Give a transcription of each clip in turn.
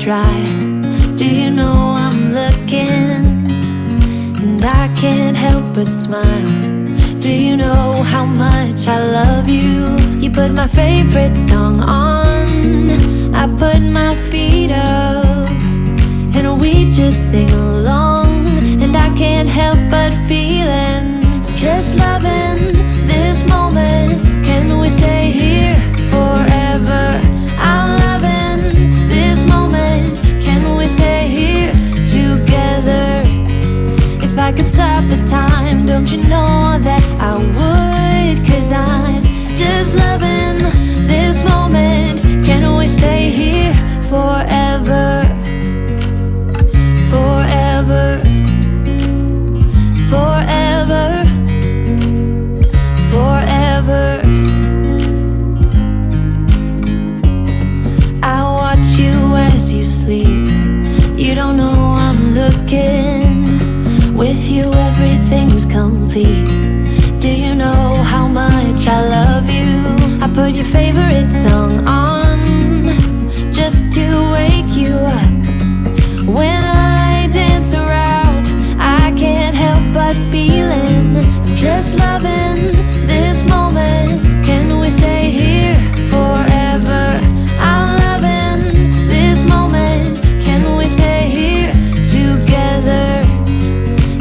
dry. Do you know I'm looking? And I can't help but smile. Do you know how much I love you? You put my favorite song on, I put my feet up, and we just sing along. And I can't help but feeling, just loving this moment. Can we stay here forever? I'm loving this moment. Can we stay here together? If I could stop the time, don't you know that I would? 'Cause I'm just loving this moment. Can we stay here forever? Forever, forever, forever. I watch you as you sleep. You don't know I'm looking. With you everything's complete. Do you know how much I love you? I put your favorite song on, just to wake you up. When I dance around, I can't help but feeling, just loving this moment. Can we stay here forever? I'm loving this moment. Can we stay here together?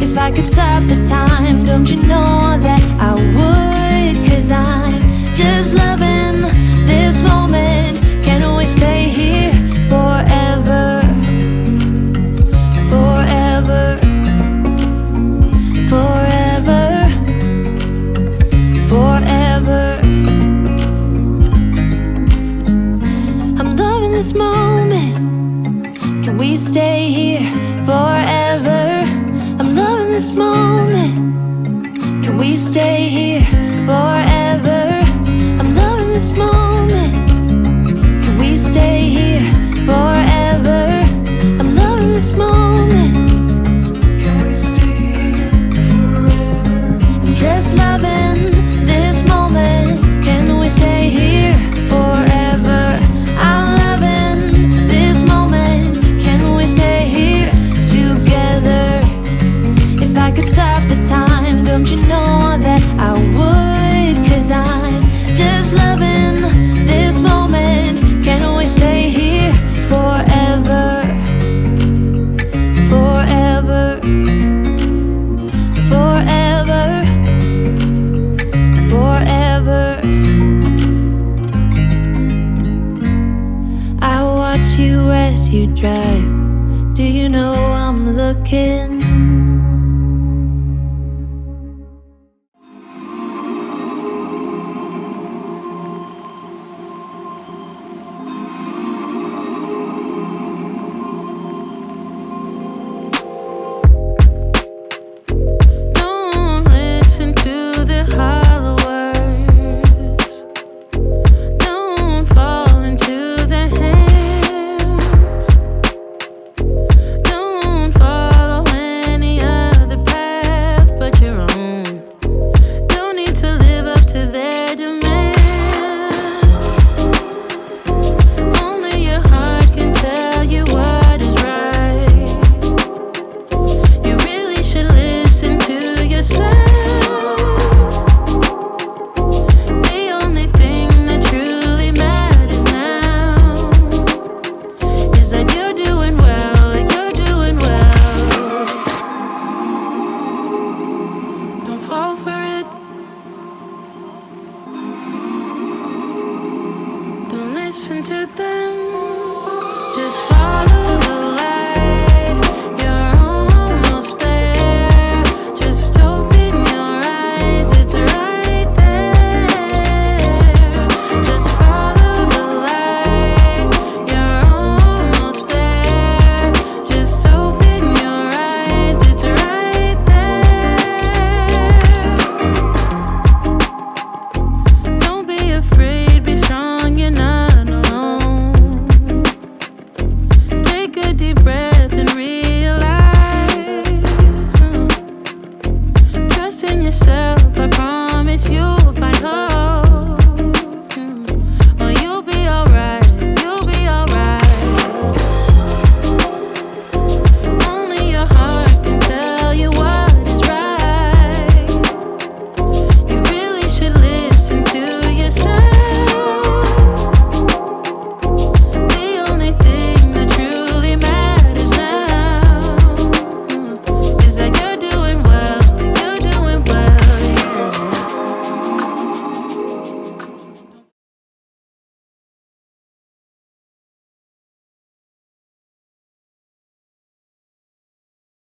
If I could stop the time, don't you know that I would? 'Cause I'm just loving this moment. Can we stay here forever? Forever, forever, forever. I'm loving this moment. Can we stay here forever? I'm loving this moment. Can we stay here forever? I'm loving this moment. Can we stay here forever? I'm loving this moment. Can we stay here forever? I'm just loving this moment. Can we stay here forever? I'm loving this moment. Can we stay here together? If I could stop the time, don't you know that I would? 'Cause I'm just loving this moment. Can we stay here forever? Forever, forever, forever. I watch you as you drive. Do you know I'm looking? Listen to them, just follow.